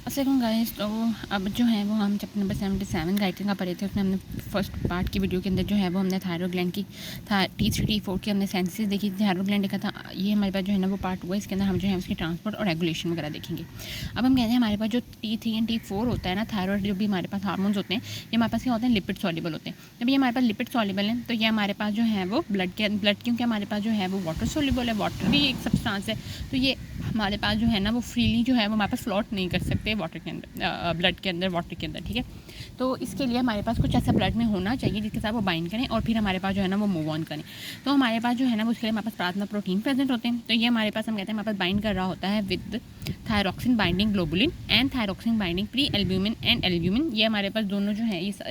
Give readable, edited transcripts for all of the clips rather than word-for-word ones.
अस्सलाम गाइस। तो अब जो है वो हम चैप्टर नंबर 77 गाइड्रिंग का पढ़े थे। उसमें हमने फर्स्ट पार्ट की वीडियो के अंदर जो है वो हमने थायरॉइड ग्लैंड की T3 T4 की हमने सेंसेस देखी थी। थायरॉइड ग्लैंड देखा था। ये हमारे पास जो है ना वो पार्ट हुआ। इसके अंदर हम जो है उसकी ट्रांसपोर्ट और रेगुलेशन वगैरह देखेंगे। अब हम कहते हैं हमारे पास जो T3 एंड T4 होता है ना, थायरॉइड जो भी हमारे पास हार्मोन्स होते हैं, ये हमारे पास क्या होते हैं, लिपिड सॉल्युबल होते हैं। जब ये हमारे पास लिपिड सॉल्युबल है तो ये हमारे पास जो है वो ब्लड क्योंकि हमारे पास जो है वो वाटर सॉल्युबल है, वाटर भी एक सब्सटेंस है, तो ये हमारे पास जो है ना वो फ्रीली जो है वो हमारे पास फ्लोट नहीं कर सकते वाटर के अंदर, ब्लड के अंदर, वाटर के अंदर। ठीक है, तो इसके लिए हमारे पास कुछ ऐसा ब्लड में होना चाहिए जिसके साथ वो बाइंड करें और फिर हमारे पास जो है ना वो मूव ऑन करें। तो हमारे पास जो है ना वो उसके लिए हमारे पास प्लाज्मा प्रोटीन प्रेजेंट होते हैं। तो ये हमारे पास हम कहते हैं हमारे पास बाइंड कर रहा होता है with thyroxine binding globulin and thyroxine binding pre albumin and albumin. ये हमारे पास दोनों जो है इस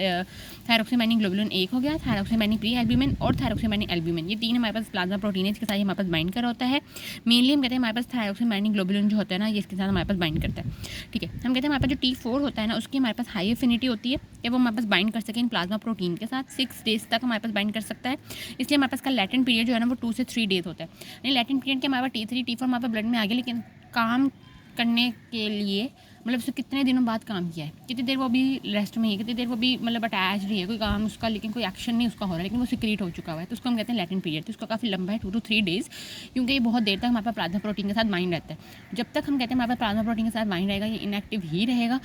थायरॉक्सिन बाइंडिंग ग्लोबुलिन एक हो गया, थायरॉक्सिन बाइंडिंग प्री एल्ब्यूमिन और थायरॉक्सिन बाइंडिंग एल्ब्यूमिन, ये तीन हमारे पास प्लाज्मा प्रोटीन है जिसके साथ हमारे पास बाइंड कर होता है। मेनली हम कहते हैं हमारे पास थायरॉक्सिन बाइंडिंग ग्लोबुलिन जो होता है ना ये इसके साथ हमारे पास बाइंड करता है। ठीक है, हम कहते हैं हमारे पास जो T4 होता है ना उसकी हमारे पास हाई एफिनिटी होती है कि वो हमारे पास बाइंड कर सके इन प्लाज्मा प्रोटीन के साथ। 6 डेज तक हमारे पास बाइंड कर सकता है। इसलिए हमारे पास का लैटेंट पीरियड जो है ना वो 2 से 3 डेज होता है। यानी लैटेंट पीरियड के हमारे पास T3 T4 हमारे पास ब्लड में आ गया, लेकिन काम करने के लिए मतलब उसने कितने दिनों बाद काम किया है, कितनी देर वो भी रेस्ट में है, कितनी देर वो भी मतलब अटैच रही है, कोई काम उसका लेकिन कोई एक्शन नहीं उसका हो रहा है, लेकिन वो सिक्रीट हो चुका हुआ है, तो उसको हम कहते हैं लैटेंट पीरियड। तो उसका काफ़ी लंबा है, 2 to 3 डेज, क्योंकि ये बहुत देर तक हमारे पास प्लाज्मा प्रोटीन के साथ बाइंड रहता है। जब तक हम कहते हैं हमारे पास प्लाज्मा प्रोटीन के साथ बाइंड रहेगा ये इनएक्टिव ही रहेगा,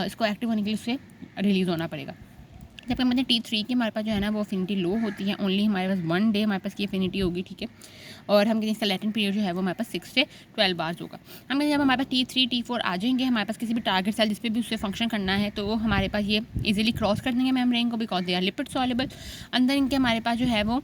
इसको एक्टिव होने के लिए उससे रिलीज़ होना पड़ेगा। जब हम T3 की हमारे पास जो है ना वो अफिनिटी लो होती है, ओनली हमारे पास 1 डे हमारे पास की अफिनिटी होगी। ठीक है, और हम इसका लैटेंट पीरियड जो है वो हमारे पास 6 से 12 आवर्स होगा। हम जब हमारे पास T3 T4 आ जाएंगे, हमारे पास किसी भी टारगेट सेल जिस पे भी उससे फंक्शन करना है तो हमारे पास ये इजीली क्रॉस कर देंगे मेम्ब्रेन को, because they are lipid soluble. अंदर इनके हमारे पास जो है वो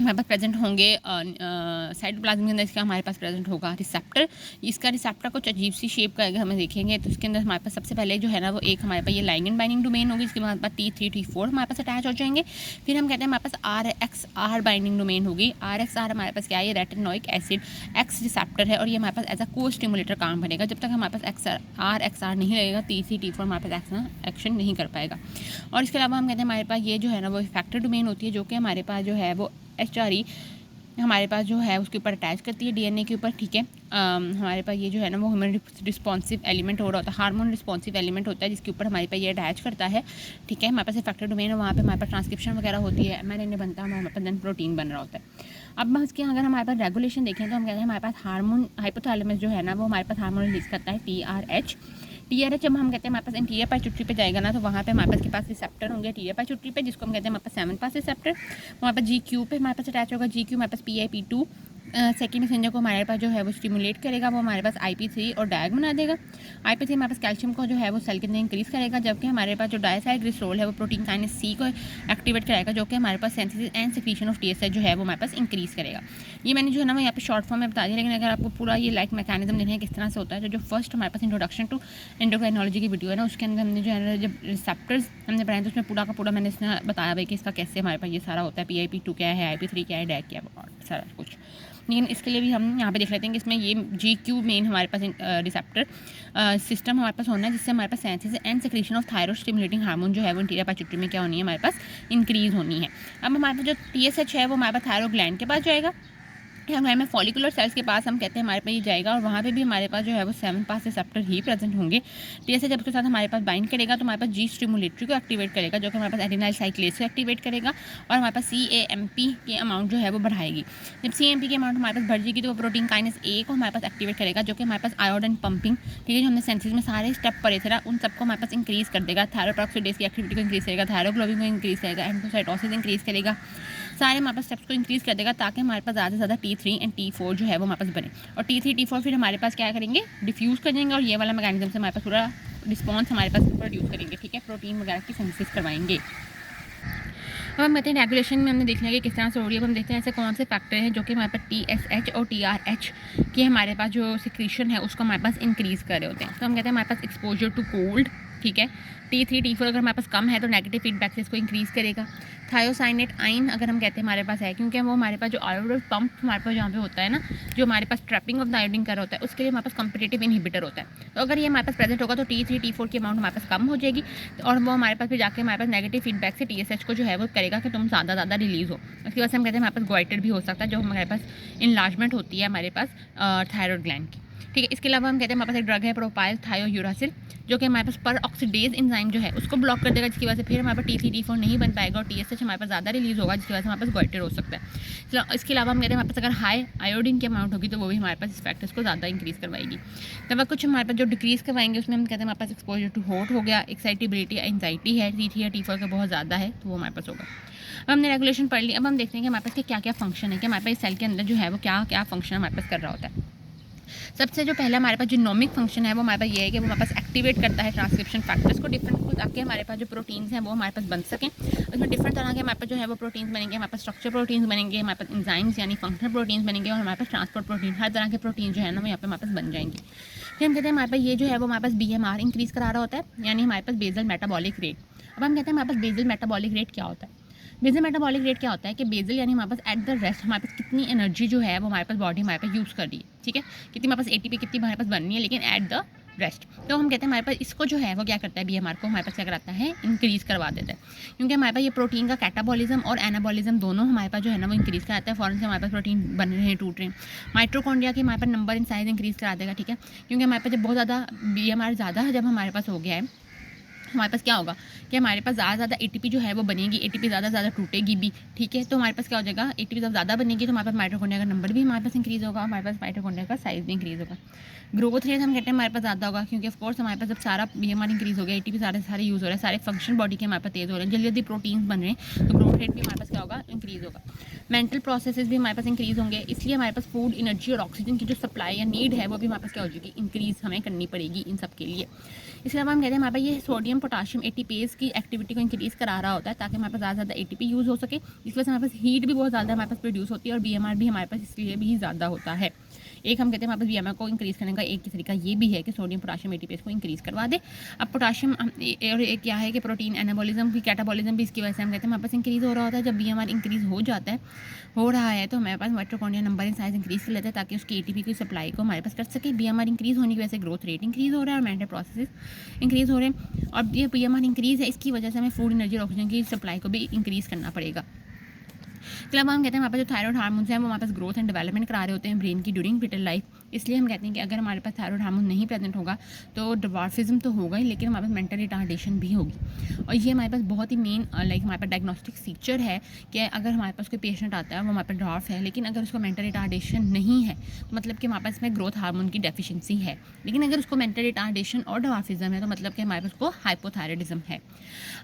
हमारे पास प्रेजेंट होंगे साइटोप्लाज्म के अंदर इसका हमारे पास प्रेजेंट होगा रिसेप्टर। इसका रिसेप्टर कुछ अजीब सी शेप का अगर हमें देखेंगे तो इसके अंदर हमारे पास सबसे पहले जो है ना वो एक हमारे पास ये लाइगेंड बाइंडिंग डोमेन होगी, इसके बाद T3 T4 हमारे पास अटैच हो जाएंगे। फिर हम कहते हैं हमारे पास RXR बाइंडिंग डोमेन होगी। RXR हमारे पास क्या है, ये रेटिनोइक एसिड एक्स रिसेप्टर है और ये हमारे पास एज अ को स्टिमुलेटर काम करेगा। जब तक हमारे पास RXR नहीं रहेगा T3 T4 हमारे पास एक्शन नहीं कर पाएगा। और इसके अलावा हम कहते हैं हमारे पास ये जो है ना वो फैक्टर डोमेन होती है, जो कि हमारे पास जो है वो HRE हमारे पास जो है उसके ऊपर अटैच करती है DNA के ऊपर। ठीक है, हमारे पास ये जो है ना वो ह्यूमन रिस्पॉन्सिव एलिमेंट हो रहा होता है, हार्मोन रिस्पॉन्सिव एलिमेंट होता है जिसके ऊपर हमारे पास ये अटैच करता है। ठीक है, हमारे पास फैक्टर डोमेन है, वहाँ पे हमारे पास ट्रांसक्रिप्शन वगैरह होती है, mRNA बनता है, हमारे पास देन प्रोटीन बन रहा होता है। अब इसके अगर हमारे पास रेगुलेशन देखें तो हम कहते हैं हमारे पास हार्मोन हाइपोथैलेमस जो है ना वो हमारे पास हार्मोन रिलीज करता है TRH। जब हम कहते हैं हमारे पास इंटीरियर पाइट्यूटरी पे जाएगा ना तो वहाँ पे हमारे पास के पास रिसेप्टर होंगे इंटीरियर पाइट्यूटरी पे, जिसको हम कहते हैं हमारे पास 7 पास रिसेप्टर। वहाँ पर GQ पे हमारे पास अटैच होगा, GQ हमारे पास PIP2 सेकेंड मैसेंजर को हमारे पास जो है वो स्टिमुलेट करेगा, वो हमारे पास IP3 और डायग बना देगा। IP3 हमारे पास कैल्शियम को जो है वो सेल के अंदर इंक्रीज़ करेगा, जबकि हमारे पास जो डायसाइलग्लिसरॉल है वो प्रोटीन काइनेस C को एक्टिवेट कराएगा, जो कि हमारे पास synthesis and secretion of TSH जो है वो हमारे पास इंक्रीज़ करेगा। ये मैंने जो है ना वो यहाँ पे शॉर्ट फॉर्म में बता दिया, लेकिन अगर आपको पूरा ये लाइक मैकेनिज्म देखना है किस तरह से होता है तो जो फर्स्ट हमारे पास इंट्रोडक्शन टू एंडोक्राइनोलॉजी की वीडियो है ना उसके अंदर हमने जो है ना जब रिसेप्टर्स हमने पढ़ाए तो उसमें पूरा का पूरा मैंने इसने बताया भाई कि इसका कैसे हमारे पास ये सारा होता है, PIP2 क्या है, IP3 क्या है, डैग क्या है, सारा कुछ। लेकिन इसके लिए भी हम यहाँ पे देख लेते हैं कि इसमें ये GQ मेन हमारे पास रिसेप्टर सिस्टम हमारे पास होना है, जिससे हमारे पास synthesis and secretion of thyroid stimulating hormone जो है वो इंटीरियर पाइट्यूटरी में क्या होनी है, हमारे पास इंक्रीज़ होनी है। अब हमारे पास जो TSH है वो हमारे पास थायरॉइड ग्लैंड के पास जाएगा, हमारे में फॉलिकुलर सेल्स के पास हम कहते हैं हमारे पास ये जाएगा और वहाँ पे भी हमारे पास जो है वो 7 पास रिसेप्टर ही प्रेजेंट होंगे। TSH जब उसके साथ हमारे पास बाइंड करेगा तो हमारे पास G स्टिमुलेटरी को एक्टिवेट करेगा, जो कि हमारे पास एडिनाइल साइक्लेज को एक्टिवेट करेगा और हमारे पास CAMP के अमाउंट जो है वो बढ़ाएगी। जब CAMP की अमाउंट हमारे पास बढ़ जाएगी तो वो प्रोटीन काइनेस A को हमारे पास एक्टिवेट करेगा, जो कि हमारे पास आयोडीन पंपिंग, ठीक है, जो हमने सेंसिस में सारे स्टेप पढ़े थे ना उन सबको हमारे पास इंक्रीज़ कर देगा। थायरोपेरोक्सिडेज की एक्टिविटी को इंक्रीज़ करेगा, थायरोग्लोबिन को इंक्रीज़ करेगा, एंडोसाइटोसिस इंक्रीज़ करेगा, सारे हमारे पास स्टेप्स को इंक्रीज़ कर देगा ताकि हमारे पास ज़्यादा से ज़्यादा T3 एंड T4 जो है वो हमारे पास बने। और T3 T4 फिर हमारे पास क्या करेंगे, डिफ्यूज़ कर देंगे और ये वाला मैकेनिज्म से हमारे पास पूरा रिस्पॉन्स हमारे पास प्रोड्यूस करेंगे। ठीक है, प्रोटीन वगैरह की सिंथेसिस करवाएंगे। अब हम कहते हैं रेगुलेशन में हमने देखना है कि किस तरह से हो रही है। अब हम देखते हैं ऐसे कौन से फैक्टर हैं जो कि हमारे पास TSH और TRH की हमारे पास जो सिक्रीशन है उसको हमारे पास इंक्रीज़ कर रहे होते हैं। तो हम कहते हैं हमारे पास एक्सपोजर टू कोल्ड, ठीक है, T3 T4 अगर हमारे पास कम है तो नेगेटिव फीडबैक से इसको इंक्रीज़ करेगा। थायोसाइनेट आइन अगर हम कहते हैं हमारे पास है, क्योंकि वो हमारे पास जो आयोडीन पंप हमारे पास जहाँ पे होता है ना, जो हमारे पास ट्रैपिंग ऑफ द आयोडीन कर रहा होता है, उसके लिए हमारे पास कॉम्पिटिटिव इनहिबिटर होता है। तो अगर ये हमारे पास प्रेजेंट होगा तो T3 T4 की अमाउंट हमारे पास कम हो जाएगी और वो हमारे पास फिर जाके हमारे पास नेगेटिव फीडबैक से TSH को जो है वो करेगा कि तुम ज़्यादा रिलीज़ हो। उसकी वजह से हम कहते हैं हमारे पास ग्वाइटर भी हो सकता है, जो हमारे पास इनलार्जमेंट होती है हमारे पास थायरॉइड ग्लैंड की। ठीक है। इसके अलावा हम कहते हैं हमारे पास एक ड्रग है प्रोपाइल थायोयूरासिल, जो कि हमारे पास पर ऑक्सीडेज एंजाइम जो है उसको ब्लॉक कर देगा, जिसकी वजह से फिर हमारे पास T3 T4 नहीं बन पाएगा और TSH हमारे पास ज़्यादा रिलीज होगा, जिसकी वजह से हमारे पास गोइटर हो सकता है। इसके अलावा हम कहते हैं हमारे पास अगर हाई आयोडीन की अमाउंट होगी तो वो भी हमारे पास इस फैक्टर्स को ज़्यादा इंक्रीज़ करवाएगी। तब कुछ हमारे पास जो डिक्रीज़ करवाएंगे उसमें हम कहते हैं हमारे पास एक्सपोजर टू हॉट हो गया, एक्साइटेबिलिटी एंजाइटी है, T3 या T4 का बहुत ज़्यादा है तो वो हमारे पास होगा। अब हमने रेगुलेशन पढ़ ली, अब हम देखते हैं कि हमारे पास के क्या क्या फंक्शन है, कि हमारे पास सेल के अंदर जो है वो क्या क्या फंक्शन हमारे पास कर रहा होता है। सबसे जो पहला हमारे पास जिनोमिक फंक्शन है वो हमारे पास ये है कि वो हमारे पास एक्टिवेट करता है ट्रांसक्रिप्शन फैक्टर्स को डिफरेंट को, ताकि हमारे पास जो प्रोटीन्स हैं वो हमारे पास बन सकें। उसमें डिफरेंट तरह के हमारे पास जो है वो प्रोटीन्स बनेंगे, हमारे पास स्ट्रक्चर प्रोटीन्स बनेंगे, हमारे पास एंजाइम्स यानी फंक्शनल प्रोटीन्स बनेंगे और हमारे पास ट्रांसपोर्ट प्रोटीन, हर तरह के प्रोटीन जो है ना वो यहाँ पे हमारे पास बन जाएंगे। फिर हम कहते हैं हमारे पास ये जो है वो हमारे पास BMR इंक्रीज़ करा रहा होता है, यानी हमारे पास बेसल मेटाबॉलिक रेट। अब हम कहते हैं हमारे पास बेसल मेटाबॉलिक रेट क्या होता है। बेसल मेटाबॉलिक रेट क्या होता है कि बेसल यानी हमारे पास एट द रेस्ट हमारे पास कितनी एनर्जी जो है वो हमारे पास बॉडी हमारे पास यूज़ कर रही है, ठीक है, कितनी हमारे पास ATP कितनी हमारे पास बननी है, लेकिन एट द रेस्ट। तो हम कहते हैं हमारे पास इसको जो है वो क्या करता है, BMR को हमारे पास क्या कराता है, इंक्रीज़ करवा देता है, क्योंकि हमारे पास ये प्रोटीन का कैटाबॉलिज्म और एनाबॉलिज्म दोनों हमारे पास जो है ना वो इंक्रीज़ कराता है। फॉरन से हमारे पास प्रोटीन बन रहे हैं, टूट रहे हैं, माइट्रोकॉन्ड्रिया के हमारे पास नंबर इन साइज इंक्रीज़ करा देगा, ठीक है, क्योंकि हमारे पास जब बहुत ज़्यादा BMR ज़्यादा जब हमारे पास हो गया है हमारे पास क्या होगा कि हमारे पास ज़्यादा ATP जो है वो बनेगी, ATP ज़्यादा टूटेगी भी, ठीक है, तो हमारे पास क्या हो जाएगा, ATP जब ज़्यादा बनेगी तो हमारे पास माइटोकॉन्ड्रिया का नंबर भी हमारे पास इंक्रीज़ होगा, हमारे पास माइटोकॉन्ड्रिया का साइज़ भी इंक्रीज़ होगा। ग्रोथ रेट हम कहते हैं हमारे पास ज़्यादा होगा, क्योंकि ऑफकोर्स हमारे पास जब सारा BMR इंक्रीज़ हो गया, ATP सारे यूज़ हो रहे हैं, सारे फंक्शन बॉडी के हमारे पास तेज़ हो रहे हैं, जल्दी जल्दी प्रोटीन्स बन रहे हैं, तो ग्रोथ रेट भी हमारे पास क्या होगा, इंक्रीज़ होगा। मेंटल प्रोसेसेस भी हमारे पास इंक्रीज़ होंगे, इसलिए हमारे पास फूड, एनर्जी और ऑक्सीजन की जो सप्लाई या नीड है वो भी हमारे पास क्या हो जाएगी, इंक्रीज़ हमें करनी पड़ेगी इन सब के लिए। इसके अलावा हम कहते हैं हमारे पास ये सोडियम पोटाशियम ATPase की एक्टिविटी को इंक्रीज़ करा रहा होता है, ताकि हमारे पास ज़्यादा ATP यूज़ हो सके, इस वजह से हमारे पास हीट भी बहुत ज़्यादा हमारे पास प्रोड्यूस होती है और BMR भी हमारे पास इसलिए भी ज़्यादा होता है। एक हम कहते हैं हमारे पास BMR को इंक्रीज़ करने का एक ही तरीका ये भी है कि सोडियम पोटाशियम ATPase को इंक्रीज़ करवा दे। अब पोटाशियम और एक क्या है कि प्रोटीन एनाबॉलिज्म भी, कैटाबॉलिज्म भी इसकी वजह से हम कहते हैं हमारे पास इंक्रीज़ हो रहा होता है। जब BMR इंक्रीज़ हो रहा है तो हमारे पास mitochondria number in size increase कर लेते हैं, ताकि उसकी ATP की सप्लाई को हमारे पास कर सके। BMR इंक्रीज़ होने की वजह से ग्रोथ रेट इंक्रीज़ हो रहा है और मेंटल प्रोसेस इंक्रीज़ हो रहे हैं, और ये BMR इंक्रीज़ है, इसकी वजह से हमें फूड, एनर्जी और ऑक्सीजन की सप्लाई को भी इंक्रीज़ करना पड़ेगा। इसके अलावा हम कहते हैं हमारे पास जो थायराइड हार्मोन्स हैं वो हमारे पास ग्रोथ एंड डेवलपमेंट करा रहे होते हैं ब्रेन की ड्यूरिंग फिटल लाइफ। इसलिए हम कहते हैं कि अगर हमारे पास थायराइड हार्मोन नहीं प्रेजेंट होगा तो डिवार्फिज्म तो होगा ही, लेकिन हमारे पास मेंटल रिटार्डेशन भी होगी। और ये हमारे पास बहुत ही मेन हमारे पास डायग्नोस्टिक फीचर है कि अगर हमारे पास कोई पेशेंट आता है वो हमारे पास ड्वार्फ है, लेकिन अगर उसको मेंटल रिटार्डेशन नहीं है तो मतलब कि हमारे पास में ग्रोथ हार्मोन की डेफिशिएंसी है। लेकिन अगर उसको मेंटल रिटार्डेशन और ड्वार्फिज्म है तो मतलब कि हमारे पास को हाइपोथायराइडिज्म है।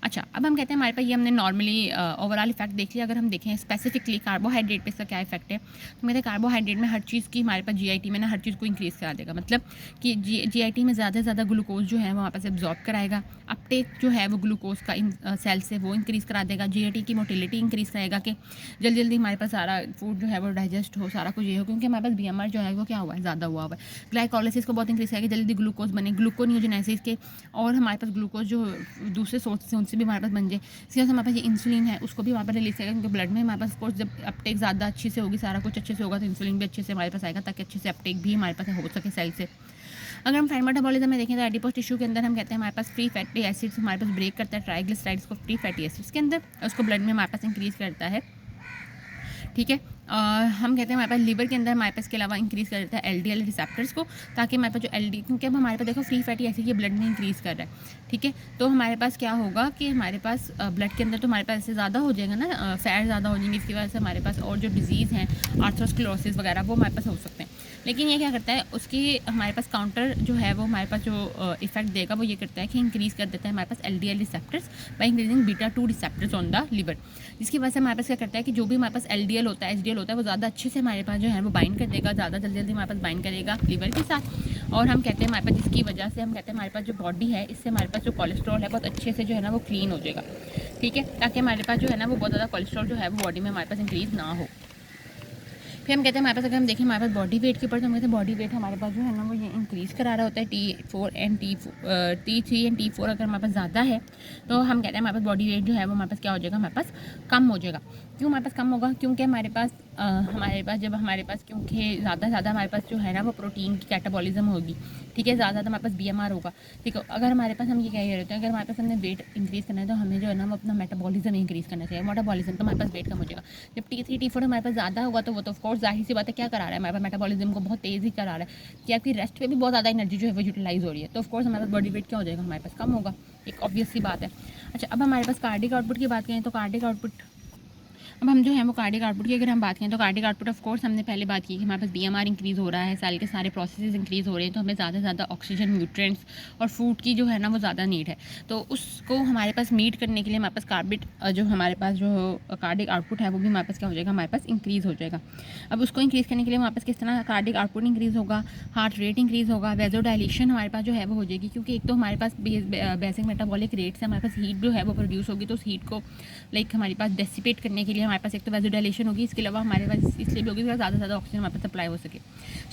अच्छा, अब हम कहते हैं हमारे पास ये हमने नॉर्मली ओवरऑल इफेक्ट देख लिया। अगर हम देखें स्पेसिफिकली कार्बोहाइड्रेट पे इसका क्या इफेक्ट है, तो कहते हैं कार्बोहाइड्रेट में हर चीज़ की हमारे पास GIT में ना हर चीज़ को इंक्रीज़ करा देगा, मतलब कि GIT में ज़्यादा से ज़्यादा ग्लूकोज जो है वो वहाँ पर से एब्जॉर्ब कराएगा। अपटेक जो है वो ग्लूकोज का इन सेल से वो इंक्रीज़ करा देगा। GIT की मोटिलिटी इंक्रीज़ कराएगा कि जल्दी जल्दी हमारे पास सारा फूड जो है वो डाइजेस्ट हो, सारा कुछ ये हो, क्योंकि हमारे पास BMR जो है वो क्या हुआ है, ज़्यादा हुआ है। ग्लाइकोलाइसिस को बहुत इंक्रीज़ करेगा, जल्दी ग्लूकोज बने, ग्लूकोनियोजेनेसिस के, और हमारे पास ग्लूकोज जो दूसरे सोर्स से उनसे भी हमारे पास बन जाए। इसके बाद हमारे पास ये इंसुलिन है उसको भी हमारे पास रिलीज करेगा, क्योंकि ब्लड में हमारे पास कोर्स जब अपटेक ज़्यादा अच्छी से होगी, सारा कुछ अच्छे से होगा, तो इंसुलिन भी अच्छे से हमारे पास आएगा, ताकि अच्छे से अपटेक भी हमारे पास हो सके सेल से। अगर हम फैट मेटाबॉलिज्म में देखें तो एडिपोज टिश्यू के अंदर हम कहते हैं हमारे पास फ्री फैटी एसिड्स हमारे पास ब्रेक करता है ट्राइग्लिसराइड्स को फ्री फैटी एसिड्स के अंदर, उसको ब्लड में हमारे पास इंक्रीज़ करता है, ठीक है। हम कहते हैं हमारे पास लिवर के अंदर हमारे पास के अलावा इंक्रीज़ कर देता है LDL रिसेप्टर्स को, ताकि हमारे पास जो क्योंकि अब हमारे पास देखो फ्री फैटी एसिड ये ब्लड में इंक्रीज़ कर रहा है, ठीक है, तो हमारे पास क्या होगा कि हमारे पास ब्लड के अंदर तो हमारे पास ऐसे ज़्यादा हो जाएगा ना, फैट ज़्यादा हो जाएंगे, इसकी वजह से हमारे पास और जो डिजीज़ हैं आर्थरोस्क्लेरोसिस वगैरह वो हमारे पास हो सकते हैं। लेकिन ये क्या करता है, उसकी हमारे पास काउंटर जो है वो हमारे पास जो इफेक्ट देगा वो ये करता है कि इंक्रीज़ कर देता है हमारे पास LDL receptors by increasing β2 receptors on the liver, जिसकी वजह से हमारे पास क्या करता है कि जो भी हमारे पास LDL होता है, HDL होता है, वो ज़्यादा अच्छे से हमारे पास जो है वो बाइंड कर देगा, ज़्यादा जल्दी हमारे पास बाइंड करेगा लिवर के साथ। और हम कहते हैं हमारे पास जिसकी वजह से हम कहते हैं हमारे पास जो बॉडी है, इससे हमारे पास जो कोलेस्ट्रॉल है बहुत अच्छे से जो है ना वो क्लीन हो जाएगा, ठीक है, ताकि हमारे पास जो है ना वो बहुत ज़्यादा कोलेस्ट्रॉल जो है वो बॉडी में हमारे पास इंक्रीज़ ना हो। फिर हम कहते हैं हमारे पास अगर हम देखें हमारे पास बॉडी वेट के ऊपर, तो हम कहते हैं बॉडी वेट हमारे पास जो है ना वो ये इंक्रीज़ करा रहा होता है। T3 एंड T4 अगर हमारे पास ज़्यादा है तो हम कहते हैं हमारे पास बॉडी वेट जो है वो हमारे पास क्या हो जाएगा, हमारे पास कम हो जाएगा। क्यों हमारे पास कम होगा, क्योंकि हमारे पास हमारे पास जब हमारे पास क्योंकि ज़्यादा से ज़्यादा हमारे पास जो है ना वो प्रोटीन की कैटाबॉलिज्म होगी, ठीक है, ज़्यादा ज़्यादा हमारे पास बीएमआर होगा, ठीक है। अगर हमारे पास हम ये कह रहे होते हैं अगर हमारे पास हमने वेट इंक्रीज़ करना है तो हमें जो है ना वो अपना मेटाबॉलिज्म इंक्रीज़ करना चाहिए। मेटाबॉलिज्म तो हमारे पास वेट कम हो जाएगा। जब T3 T4 हमारे पास ज़्यादा होगा तो वो तो ऑफकोर्स जाहिर सी बात है क्या करा रहा है, हमारे पास मेटाबॉलिज्म को बहुत तेज़ी करा रहा है कि आपकी रेस्ट पे भी बहुत ज़्यादा एनर्जी जो है वो यूटिलाइज हो रही है, तो ऑफकोर्स हमारे पास बॉडी वेट क्या हो जाएगा, हमारे पास कम होगा, एक ऑब्वियस सी बात है। अच्छा, अब हमारे पास कार्डिक आउटपुट की बात करें तो कार्डिक आउटपुट, अब हम जो है वो कार्डिक आउटपुट की अगर हम बात करें तो कार्डिक आउटपुट ऑफ कोर्स हमने पहले बात की कि हमारे पास बीएमआर इंक्रीज़ हो रहा है, सेल के सारे प्रोसेसेस इंक्रीज़ हो रहे हैं, तो हमें ज़्यादा से ज़्यादा ऑक्सीजन, न्यूट्रिएंट्स और फूड की जो है ना वो ज़्यादा नीड है। तो उसको हमारे पास मीट करने के लिए हमारे पास कार्बिट जो हमारे पास जो कार्डिक आउटपुट है वो भी हमारे पास क्या हो जाएगा, हमारे पास इंक्रीज़ हो जाएगा। अब उसको इंक्रीज़ करने के लिए हमारे पास किस तरह कार्डिक आउटपुट इंक्रीज़ होगा, हार्ट रेट इंक्रीज़ होगा, वेजोडाइलेशन हमारे पास जो है वो हो जाएगी, क्योंकि एक तो हमारे पास बेसिक मेटाबॉलिक रेट से हमारे पास हीट जो है वो प्रोड्यूस होगी, तो उस हीट को लाइक हमारे पास डेसिपेट करने के लिए हमारे पास एक तो वेजोडाइलेशन होगी, इसके अलावा हमारे पास इसलिए भी होगी कि ज़्यादा से ज़्यादा ऑक्सीजन हमारे पास सप्लाई हो सके।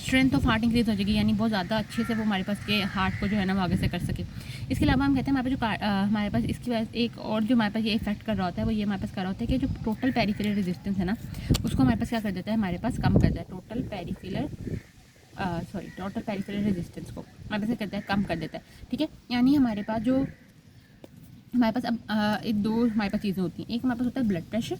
स्ट्रेंथ ऑफ हार्ट इंक्रीज हो जाएगी, यानी बहुत ज़्यादा अच्छे से वो हमारे पास के हार्ट को जो है ना वो आगे से कर सके। इसके अलावा हम कहते हैं हमारे पास जो हमारे पास इसकी वजह से एक और जो हमारे पास ये इफेक्ट कर रहा होता है वो ये हमारे पास कर रहा होता है कि जो टोटल पेरिफेरल रेजिस्टेंस है ना उसको हमारे पास क्या कर देता है, हमारे पास कम कर देता है। टोटल पेरिफेरल रेजिस्टेंस को हमारे पास क्या करता है, कम कर देता है, ठीक है। यानी हमारे पास जो हमारे पास अब एक दो हमारे पास चीज़ें होती हैं, एक हमारे पास होता है ब्लड प्रेशर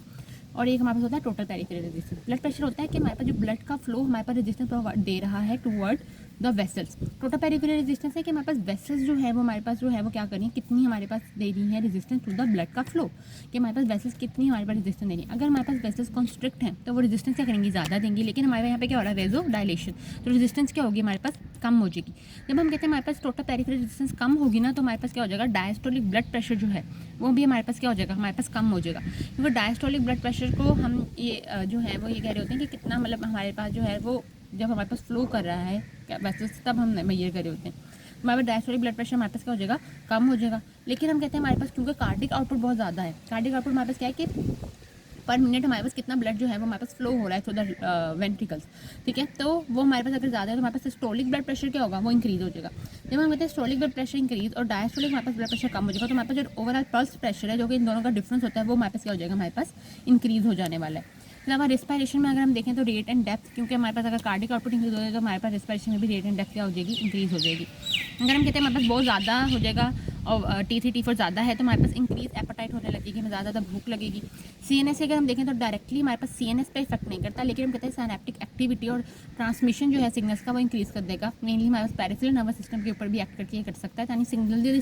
और एक हमारे पास होता है total peripheral resistance. Blood pressure होता है कि हमारे पास जो ब्लड का फ्लो हमारे पास रेजिस्टेंस दे रहा है toward the vessels. Total peripheral resistance है कि हमारे पास वेसल्स जो है वो हमारे पास जो है वो क्या कर रही है, कितनी हमारे पास दे रही है रेजिस्टेंस टू द ब्लड का फ्लो, कि हमारे पास वेसल्स कितनी हमारे पास रेजिस्टेंस दे रही है। अगर हमारे पास वेसल्स कॉन्स्ट्रिक्ट हैं तो वो रेजिस्टेंस क्या करेंगी, ज़्यादा देंगी, लेकिन हमारे यहाँ पे क्या हो रहा है, वेजो डायलेशन, तो रेजिस्टेंस क्या होगी हमारे पास, कम हो जाएगी। जब हम कहते हैं हमारे पास टोटल पेरिफेरल रेजिस्टेंस कम होगी ना तो हमारे पास क्या हो जाएगा, डायस्टोलिक ब्लड प्रेशर जो है वो भी हमारे पास क्या हो जाएगा, हमारे पास कम हो जाएगा। क्योंकि डायस्टोलिक ब्लड प्रेशर को हम ये जो है वो ये कह रहे होते हैं कि कितना मतलब हमारे पास जो है वो जब हमारे पास फ्लो कर रहा है वैसे तब हम मेजर कर रहे होते हैं। हमारे पास डायस्टोलिक ब्लड प्रेशर हमारे पास क्या हो जाएगा, कम हो जाएगा। लेकिन हम कहते हैं हमारे पास क्योंकि कार्डिक आउटपुट बहुत ज़्यादा है, कार्डिक आउटपुट हमारे पास क्या है कि पर मिनट हमारे पास कितना ब्लड जो है वो हमारे पास फ्लो हो रहा है थ्रू द वेंट्रिकल्स, ठीक है। तो वो हमारे पास अगर ज़्यादा है तो हमारे पास सिस्टोलिक ब्लड प्रेशर क्या होगा, वो इंक्रीज़ हो जाएगा। जब हम कहते हैं सिस्टोलिक ब्लड प्रेशर इंक्रीज और डायस्टोलिक हमारे पास ब्लड प्रेशर कम हो जाएगा तो हमारे पास जो ओवरऑल पल्स प्रेशर है जो कि इन दोनों का डिफरेंस होता है वो हमारे पास क्या हो जाएगा, हमारे पास इंक्रीज़ हो जाने वाला है। अलावा रिस्पायरेशन में अगर हम देखें तो रेट एंड डेप्थ, क्योंकि हमारे पास अगर कार्डिक आउटपुट इंक्रीज हो जाए तो हमारे पास रिस्पायरेशन में भी रेट एंड डेप्थ क्या हो जाएगी, इंक्रीज़ हो जाएगी। अगर हम कहते हैं हमारे पास बहुत ज़्यादा हो जाएगा और T3 T4 ज़्यादा है तो हमारे पास इंक्रीज एपेटाइट होने लगेगी, हमें ज़्यादा भूख लगेगी। CNS से अगर हम देखें तो डायरेक्टली हमारे पास CNS पे इफेक्ट नहीं करता, लेकिन हम कहते हैं साइनेप्टिक एक्टिविटी और ट्रांसमिशन जो है सिग्नल्स का वो इंक्रीज़ कर देगा। मेनली हमारे पास पेरिफेरल नर्वस सिस्टम के ऊपर भी एक्ट करके कर सकता है, यानी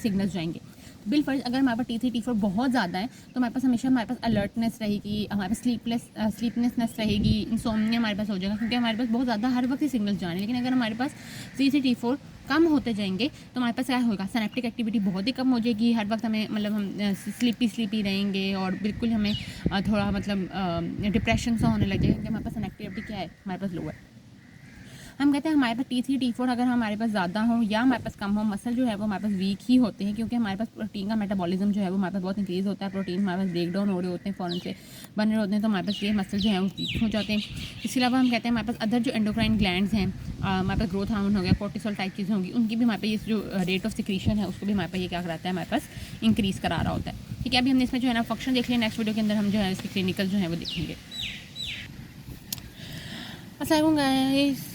सिग्नल्स जाएंगे। बिल फर्ज अगर हमारे पास T3 T4 बहुत ज़्यादा है तो हमारे पास हमेशा हमारे पास अलर्टनेस रहेगी, हमारे पास स्लीपनेसनेस रहेगी, इंसोम्निया हमारे पास हो जाएगा, क्योंकि हमारे पास बहुत ज़्यादा हर वक्त ही सिग्नल्स जा रहे हैं। लेकिन अगर हमारे पास T3 T4 कम होते जाएंगे तो हमारे पास क्या होगा, सिनेप्टिक एक्टिविटी बहुत ही कम हो जाएगी, हर वक्त हमें मतलब हम स्लीपी रहेंगे और बिल्कुल हमें थोड़ा मतलब डिप्रेशन सा होने लग जाएगा, क्योंकि हमारे पास सिनेप्टिक एक्टिविटी क्या है, हमारे पास लो है। हम कहते हैं हमारे पास T3 T4 अगर हमारे पास ज़्यादा हो या हमारे पास कम हो, मसल जो है वो हमारे पास वीक ही होते हैं, क्योंकि हमारे पास प्रोटीन का मेटाबॉलिज्म जो है वो हमारे पास बहुत इंक्रीज़ होता है, प्रोटीन हमारे पास ब्रेक डाउन हो रहे होते हैं, फ़ौरन से बन रहे होते हैं, तो हमारे पास ये मसल जो है वो वीक हो जाते हैं। इसके अलावा हम कहते हैं हमारे पास अदर जो एंडोक्राइन ग्लैंड्स हैं, हमारे पास ग्रोथ हार्मोन हो गया, कोर्टिसोल टाइप चीज़ें होंगी, उनकी भी हमारे पास ये जो रेट ऑफ सिक्रीशन है उसको भी हमारे पास ये क्या कराता है, हमारे पास इंक्रीज़ करा रहा होता है, ठीक है। अभी हमने इसमें जो है ना फंक्शन देख लिया, नेक्स्ट वीडियो के अंदर हम जो है इसके क्लिनिकल जो है वो देखेंगे। अस्सलाम वालेकुम गाइस,